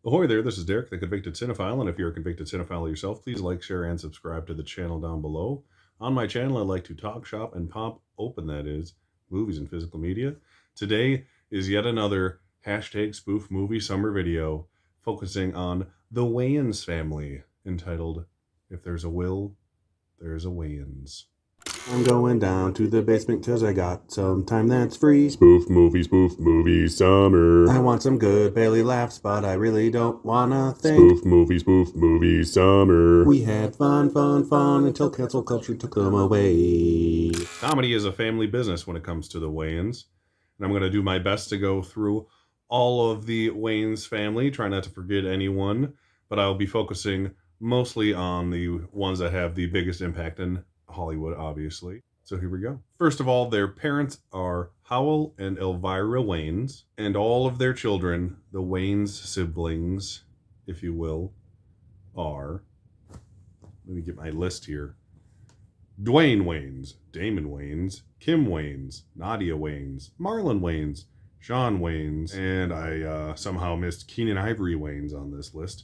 Ahoy there, this is Derek, the Convicted Cinephile, and if you're a convicted cinephile yourself, please like, share, and subscribe to the channel down below. On my channel, I like to talk, shop, and pop open, that is, movies and physical media. Today is yet another hashtag spoof movie summer video focusing on the Wayans family, entitled, If There's a Will, There's a Wayans. I'm going down to the basement cause I got some time that's free. Spoof movie summer. I want some good belly laughs, but I really don't wanna think. Spoof movie summer. We had fun until cancel culture took them away. Comedy is a family business when it comes to the Wayans, and I'm gonna do my best to go through all of the Wayans family, try not to forget anyone, but I'll be focusing mostly on the ones that have the biggest impact in Hollywood, obviously. So here we go. First of all, their parents are Howell and Elvira Wayans, and all of their children, the Wayans siblings, if you will, are, let me get my list here, Dwayne Wayans, Damon Wayans, Kim Wayans, Nadia Wayans, Marlon Wayans, Sean Wayans, and I somehow missed Keenan Ivory Wayans on this list.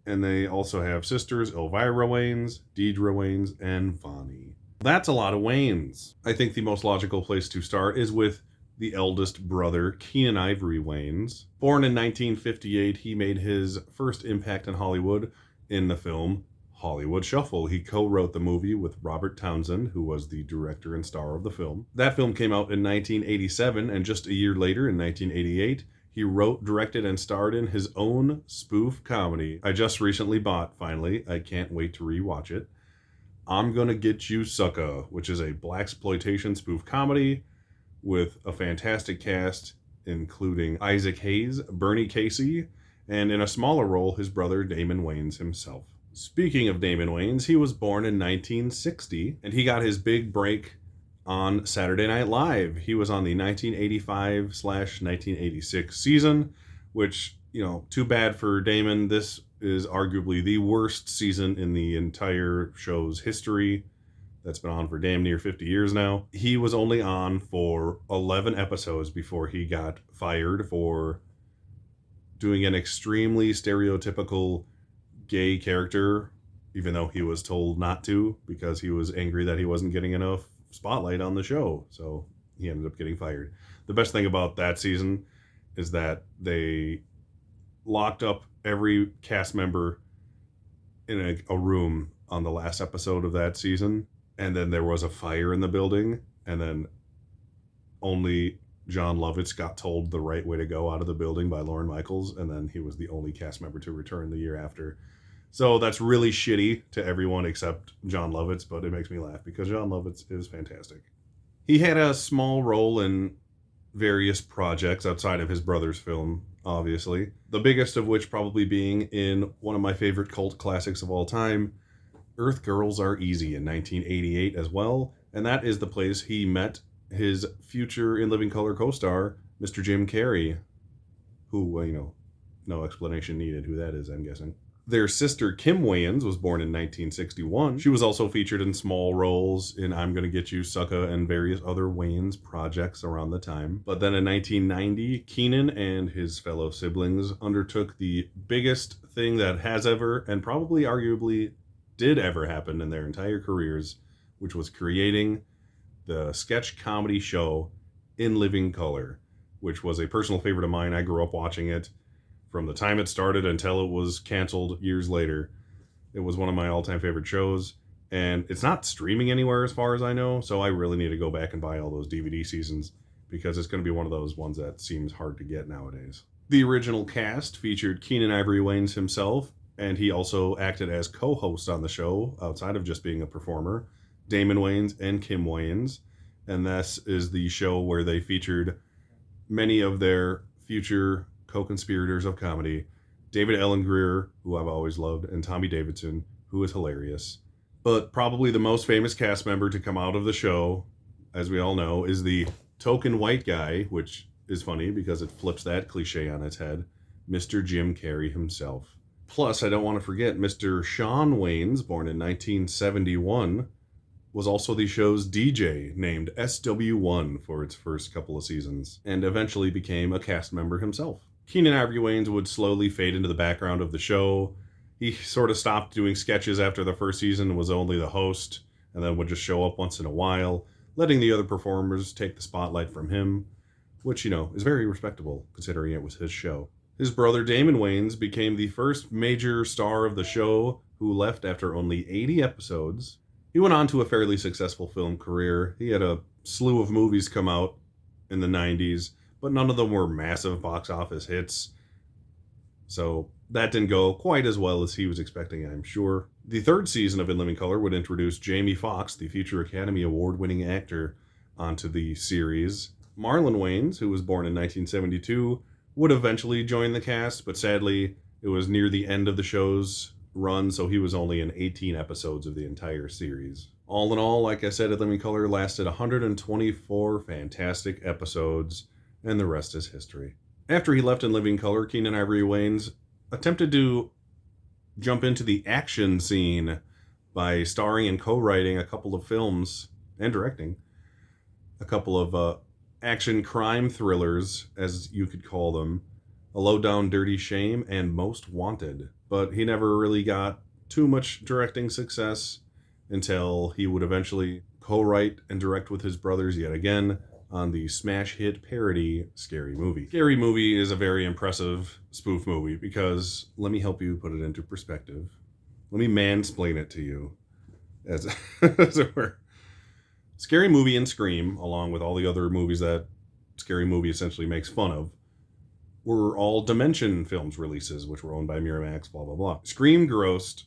And they also have sisters Elvira Wayans, Deidre Wayans, and Vonnie. That's a lot of Wayans. I think the most logical place to start is with the eldest brother, Keenan Ivory Wayans. Born in 1958, he made his first impact in Hollywood in the film Hollywood Shuffle. He co-wrote the movie with Robert Townsend, who was the director and star of the film. That film came out in 1987, and just a year later, in 1988, he wrote, directed, and starred in his own spoof comedy. I just recently bought, finally. I can't wait to rewatch it. I'm Gonna Get You Sucker, which is a blaxploitation spoof comedy with a fantastic cast, including Isaac Hayes, Bernie Casey, and in a smaller role, his brother Damon Wayans himself. Speaking of Damon Wayans, he was born in 1960, and he got his big break on Saturday Night Live. He was on the 1985/1986 season, which, too bad for Damon. This is arguably the worst season in the entire show's history. That's been on for damn near 50 years now. He was only on for 11 episodes before he got fired for doing an extremely stereotypical gay character, even though he was told not to because he was angry that he wasn't getting enough spotlight on the show, so he ended up getting fired. The best thing about that season is that they locked up every cast member in a room on the last episode of that season, and then there was a fire in the building, and then only John Lovitz got told the right way to go out of the building by Lorne Michaels, and then he was the only cast member to return the year after. So that's really shitty to everyone except John Lovitz, but it makes me laugh because John Lovitz is fantastic. He had a small role in various projects outside of his brother's film, obviously. The biggest of which probably being in one of my favorite cult classics of all time, Earth Girls Are Easy, in 1988 as well. And that is the place he met his future In Living Color co-star, Mr. Jim Carrey, who, no explanation needed who that is, I'm guessing. Their sister, Kim Wayans, was born in 1961. She was also featured in small roles in I'm Gonna Get You, Sucker, and various other Wayans projects around the time. But then in 1990, Keenan and his fellow siblings undertook the biggest thing that has ever, and probably arguably did ever happen in their entire careers, which was creating the sketch comedy show In Living Color, which was a personal favorite of mine. I grew up watching it. From the time it started until it was canceled years later, it was one of my all-time favorite shows, and it's not streaming anywhere as far as I know, so I really need to go back and buy all those DVD seasons because it's going to be one of those ones that seems hard to get nowadays. The original cast featured Keenan Ivory Wayans himself, and he also acted as co-host on the show outside of just being a performer, Damon Wayans and Kim Wayans, and this is the show where they featured many of their future co-conspirators of comedy, David Ellen Greer, who I've always loved, and Tommy Davidson, who is hilarious. But probably the most famous cast member to come out of the show, as we all know, is the token white guy, which is funny because it flips that cliche on its head, Mr. Jim Carrey himself. Plus, I don't want to forget Mr. Sean Wayans, born in 1971, was also the show's DJ, named SW1 for its first couple of seasons, and eventually became a cast member himself. Keenan Ivory Wayans would slowly fade into the background of the show. He sort of stopped doing sketches after the first season and was only the host, and then would just show up once in a while, letting the other performers take the spotlight from him, which, is very respectable considering it was his show. His brother Damon Wayans became the first major star of the show, who left after only 80 episodes. He went on to a fairly successful film career. He had a slew of movies come out in the 90s, but none of them were massive box office hits. So that didn't go quite as well as he was expecting, I'm sure. The third season of In Living Color would introduce Jamie Foxx, the future Academy Award-winning actor, onto the series. Marlon Wayans, who was born in 1972, would eventually join the cast, but sadly, it was near the end of the show's run, so he was only in 18 episodes of the entire series. All in all, like I said, In Living Color lasted 124 fantastic episodes, and the rest is history. After he left In Living Color, Keenan Ivory Wayans attempted to jump into the action scene by starring and co-writing a couple of films and directing a couple of action crime thrillers, as you could call them, A Low Down Dirty Shame and Most Wanted. But he never really got too much directing success until he would eventually co-write and direct with his brothers yet again on the smash hit parody Scary Movie. Scary Movie is a very impressive spoof movie because, let me help you put it into perspective. Let me mansplain it to you, as it were. Scary Movie and Scream, along with all the other movies that Scary Movie essentially makes fun of, were all Dimension Films releases, which were owned by Miramax, blah, blah, blah. Scream grossed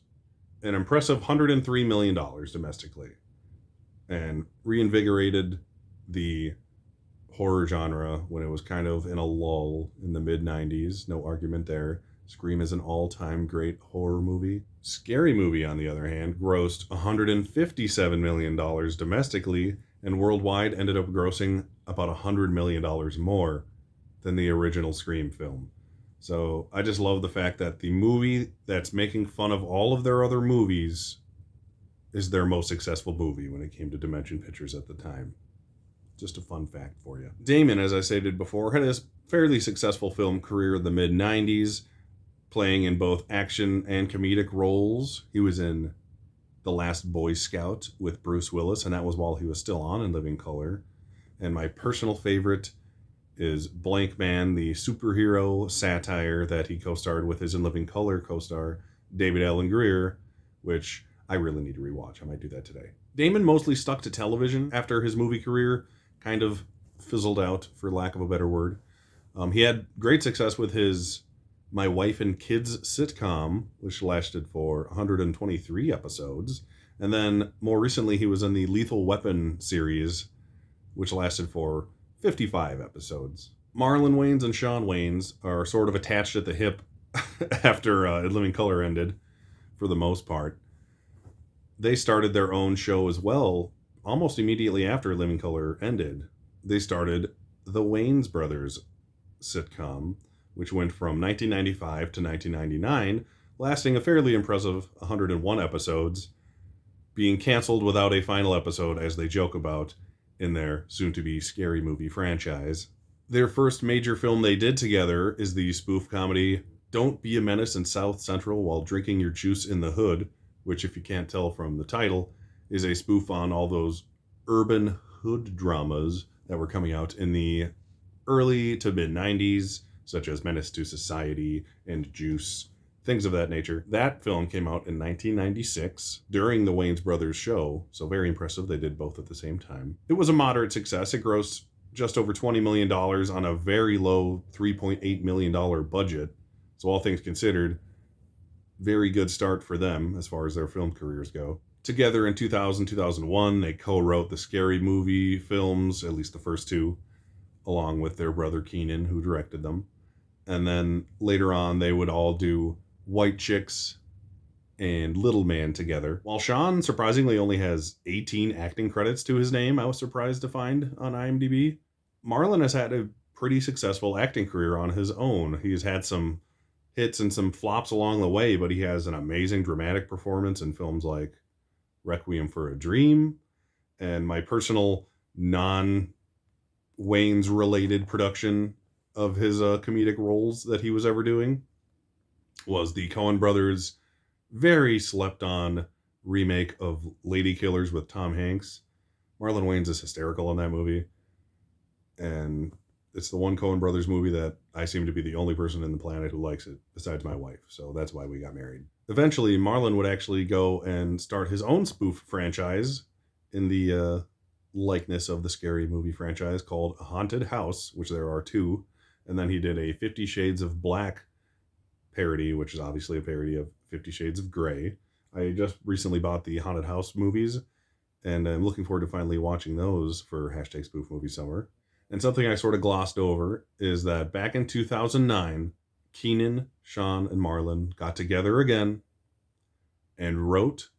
an impressive $103 million domestically and reinvigorated the horror genre when it was kind of in a lull in the mid-90s. No argument there. Scream is an all-time great horror movie. Scary Movie, on the other hand, grossed $157 million domestically, and worldwide ended up grossing about $100 million more than the original Scream film. So I just love the fact that the movie that's making fun of all of their other movies is their most successful movie when it came to Dimension Pictures at the time. Just a fun fact for you. Damon, as I stated before, had a fairly successful film career in the mid-90s, playing in both action and comedic roles. He was in The Last Boy Scout with Bruce Willis, and that was while he was still on In Living Color. And my personal favorite is Blank Man, the superhero satire that he co-starred with his In Living Color co-star, David Alan Grier, which I really need to rewatch. I might do that today. Damon mostly stuck to television after his movie career kind of fizzled out, for lack of a better word. He had great success with his My Wife and Kids sitcom, which lasted for 123 episodes. And then more recently, he was in the Lethal Weapon series, which lasted for 55 episodes. Marlon Wayans and Shawn Wayans are sort of attached at the hip after In Living Color ended, for the most part. They started their own show as well, almost immediately after Living Color ended. They started the Wayans Brothers sitcom, which went from 1995 to 1999, lasting a fairly impressive 101 episodes, being canceled without a final episode, as they joke about in their soon-to-be Scary Movie franchise. Their first major film they did together is the spoof comedy Don't Be a Menace in South Central While Drinking Your Juice in the Hood, which, if you can't tell from the title, is a spoof on all those urban hood dramas that were coming out in the early to mid-90s, such as Menace to Society and Juice, things of that nature. That film came out in 1996 during the Wayans Brothers show, so very impressive. They did both at the same time. It was a moderate success. It grossed just over $20 million on a very low $3.8 million budget. So all things considered, very good start for them as far as their film careers go. Together in 2000, 2001, they co-wrote the Scary Movie films, at least the first two, along with their brother Keenan, who directed them. And then later on, they would all do White Chicks and Little Man together. While Shawn surprisingly only has 18 acting credits to his name, I was surprised to find on IMDb. Marlon has had a pretty successful acting career on his own. He's had some hits and some flops along the way, but he has an amazing dramatic performance in films like Requiem for a Dream, and my personal non-Wayans related production of his comedic roles that he was ever doing was the Coen brothers' very slept on remake of Lady Killers with Tom Hanks. Marlon Wayans is hysterical in that movie, and it's the one Coen brothers movie that I seem to be the only person in the planet who likes it, besides my wife. So that's why we got married. Eventually, Marlon would actually go and start his own spoof franchise in the likeness of the Scary Movie franchise called Haunted House, which there are two. And then he did a 50 Shades of Black parody, which is obviously a parody of 50 Shades of Grey. I just recently bought the Haunted House movies, and I'm looking forward to finally watching those for hashtag spoof movie summer. And something I sort of glossed over is that back in 2009, Keenan, Sean, and Marlon got together again and wrote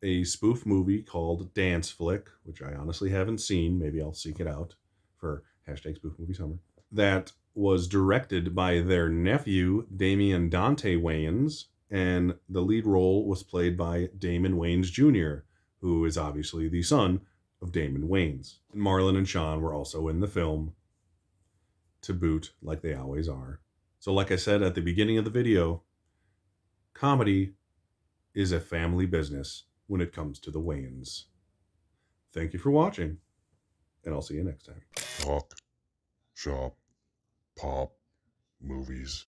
a spoof movie called Dance Flick, which I honestly haven't seen. Maybe I'll seek it out for hashtag spoof movie summer. That was directed by their nephew, Damian Dante Wayans, and the lead role was played by Damon Wayans Jr., who is obviously the son of Damon Wayans. Marlon and Sean were also in the film to boot, like they always are. So, like I said at the beginning of the video, comedy is a family business when it comes to the Wayans. Thank you for watching, and I'll see you next time. Talk, shop, pop, movies.